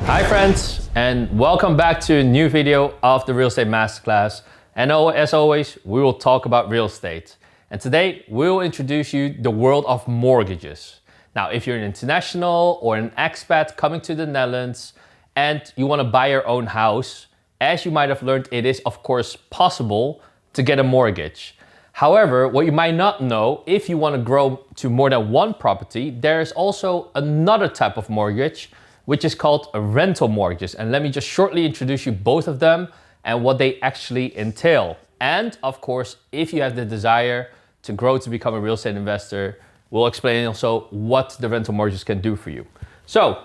Hi friends, and welcome back to a new video of the Real Estate Masterclass. And as always, we will talk about real estate. And today we will introduce you the world of mortgages. Now, if you're an international or an expat coming to the Netherlands and you want to buy your own house, as you might have learned, it is of course possible to get a mortgage. However, what you might not know, if you want to grow to more than one property, there is also another type of mortgage, which is called a rental mortgages. And let me just shortly introduce you both of them and what they actually entail. And of course, if you have the desire to grow to become a real estate investor, we'll explain also what the rental mortgages can do for you. So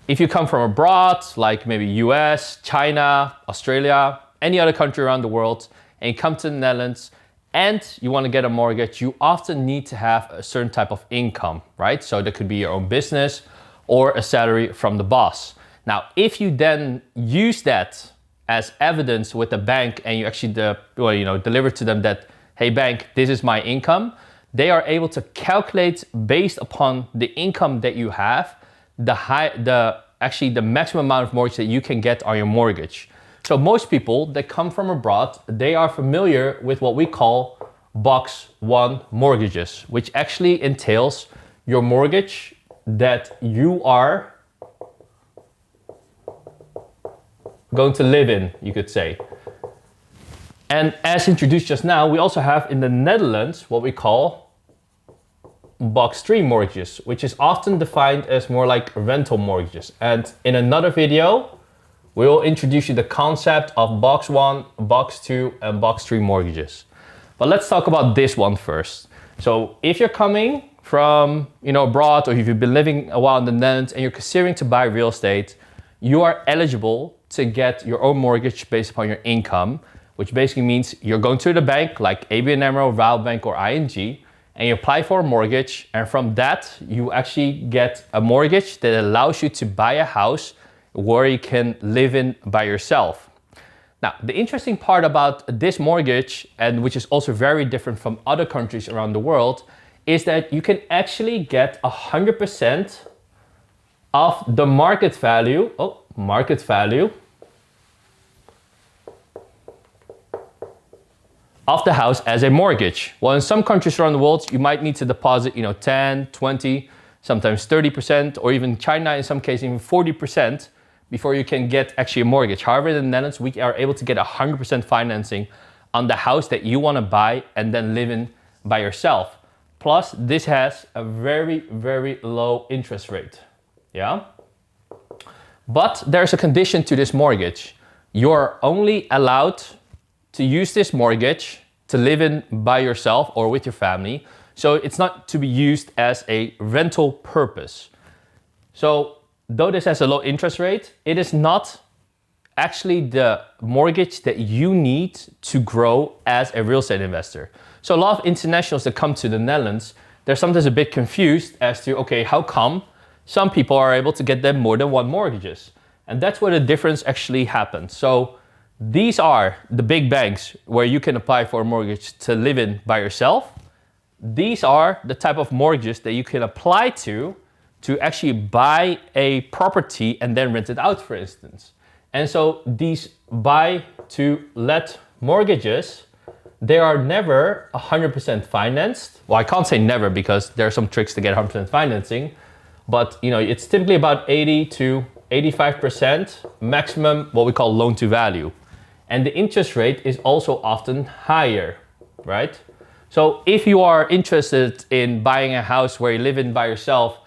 if you come from abroad, like maybe US, China, Australia, any other country around the world, and you come to the Netherlands and you want to get a mortgage, you often need to have a certain type of income, right? So that could be your own business or a salary from the boss. Now, if you then use that as evidence with the bank and you actually deliver to them that, hey bank, this is my income, they are able to calculate based upon the income that you have, the maximum amount of mortgage that you can get on your mortgage. So most people that come from abroad, they are familiar with what we call Box 1 mortgages, which actually entails your mortgage that you are going to live in, you could say. And as introduced just now, we also have in the Netherlands what we call Box 3 mortgages, which is often defined as more like rental mortgages. And in another video, we will introduce you the concept of Box 1, Box 2, and Box 3 mortgages. But let's talk about this one first. So if you're coming from abroad, or if you've been living a while in the Netherlands and you're considering to buy real estate, you are eligible to get your own mortgage based upon your income, which basically means you're going to the bank like ABN AMRO, Rabobank, or ING, and you apply for a mortgage, and from that you actually get a mortgage that allows you to buy a house where you can live in by yourself. Now, the interesting part about this mortgage, and which is also very different from other countries around the world, is that you can actually get 100% of the market value of the house as a mortgage. Well, in some countries around the world, you might need to deposit 10, 20, sometimes 30%, or even China in some cases even 40% before you can get actually a mortgage. However, in the Netherlands, we are able to get 100% financing on the house that you want to buy and then live in by yourself. Plus, this has a very, very low interest rate, yeah? But there's a condition to this mortgage. You're only allowed to use this mortgage to live in by yourself or with your family. So it's not to be used as a rental purpose. So though this has a low interest rate, it is not actually the mortgage that you need to grow as a real estate investor. So a lot of internationals that come to the Netherlands, they're sometimes a bit confused as to, okay, how come some people are able to get them more than one mortgages? And that's where the difference actually happens. So these are the big banks where you can apply for a mortgage to live in by yourself. These are the type of mortgages that you can apply to actually buy a property and then rent it out, for instance. And so these buy to let mortgages, they are never 100% financed. Well, I can't say never because there are some tricks to get 100% financing, but it's typically about 80 to 85% maximum, what we call loan to value. And the interest rate is also often higher, right? So if you are interested in buying a house where you live in by yourself,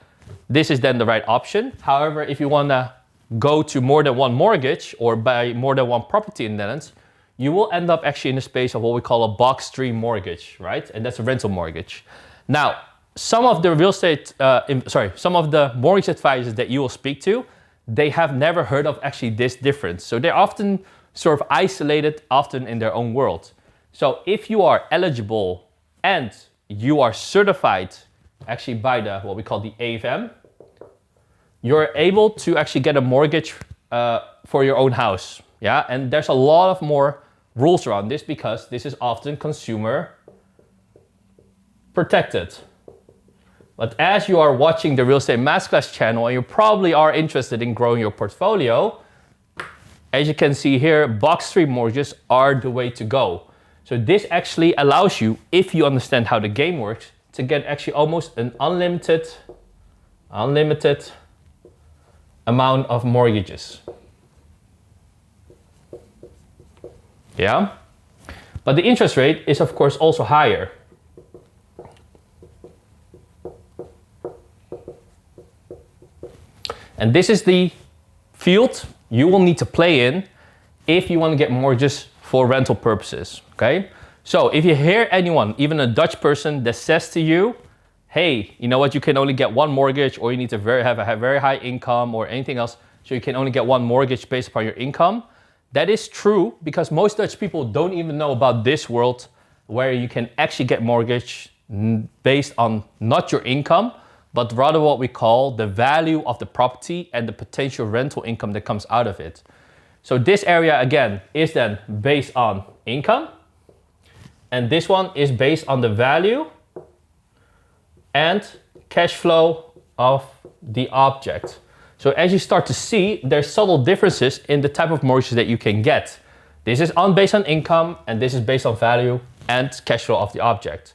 this is then the right option. However, if you want to go to more than one mortgage or buy more than one property in the Netherlands, you will end up actually in the space of what we call a Box 3 mortgage, right? And that's a rental mortgage. Now, some of the some of the mortgage advisors that you will speak to, they have never heard of actually this difference. So they're often sort of isolated, often in their own world. So if you are eligible and you are certified actually by what we call the AFM, you're able to actually get a mortgage for your own house. Yeah, and there's a lot of more rules around this because this is often consumer protected. But as you are watching the Real Estate Masterclass channel and you probably are interested in growing your portfolio, as you can see here, box 3 mortgages are the way to go. So this actually allows you, if you understand how the game works, to get actually almost an unlimited amount of mortgages. Yeah? But the interest rate is of course also higher. And this is the field you will need to play in if you want to get mortgages for rental purposes, okay? So if you hear anyone, even a Dutch person, that says to you, hey, you know what, you can only get one mortgage, or you need to have a very high income or anything else, so you can only get one mortgage based upon your income. That is true, because most Dutch people don't even know about this world where you can actually get mortgage based on not your income, but rather what we call the value of the property and the potential rental income that comes out of it. So this area again is then based on income, and this one is based on the value and cash flow of the object. So as you start to see, there's subtle differences in the type of mortgages that you can get. This is based on income, and this is based on value and cash flow of the object.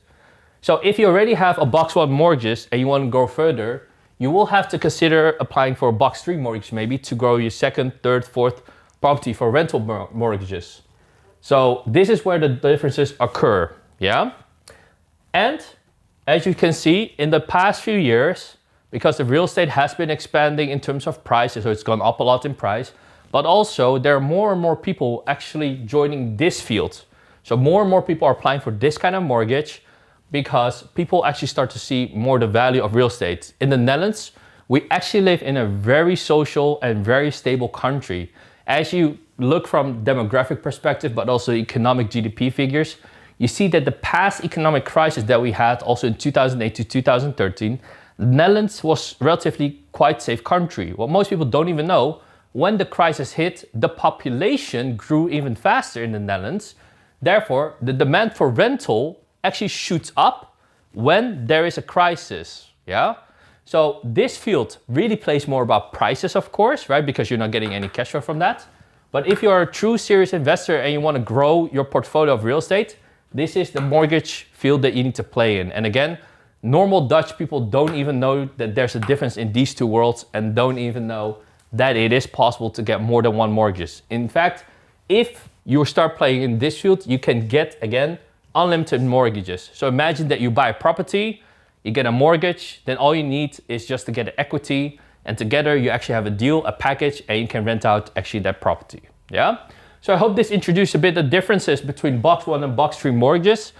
So if you already have a box 1 mortgage and you want to go further, you will have to consider applying for a box 3 mortgage maybe to grow your second, third, fourth property for rental mortgages. So this is where the differences occur, yeah? And as you can see, in the past few years, because the real estate has been expanding in terms of prices, so it's gone up a lot in price, but also there are more and more people actually joining this field. So more and more people are applying for this kind of mortgage because people actually start to see more the value of real estate. In the Netherlands, we actually live in a very social and very stable country. As you look from demographic perspective, but also economic GDP figures, you see that the past economic crisis that we had also in 2008 to 2013, the Netherlands was relatively quite safe country. What most people don't even know, when the crisis hit, the population grew even faster in the Netherlands. Therefore, the demand for rental actually shoots up when there is a crisis, yeah? So this field really plays more about prices, of course, right? Because you're not getting any cash flow from that. But if you're a true serious investor and you want to grow your portfolio of real estate, this is the mortgage field that you need to play in. And again, normal Dutch people don't even know that there's a difference in these two worlds and don't even know that it is possible to get more than one mortgage. In fact, if you start playing in this field, you can get, again, unlimited mortgages. So imagine that you buy a property, you get a mortgage, then all you need is just to get the equity, and together you actually have a deal, a package, and you can rent out actually that property, yeah? So I hope this introduced a bit of differences between box 1 and box 3 mortgages.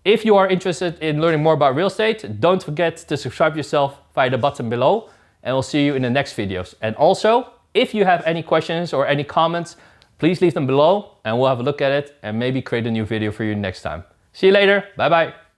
If you are interested in learning more about real estate, don't forget to subscribe yourself via the button below, and we'll see you in the next videos. And also, if you have any questions or any comments, please leave them below and we'll have a look at it and maybe create a new video for you next time. See you later. Bye bye.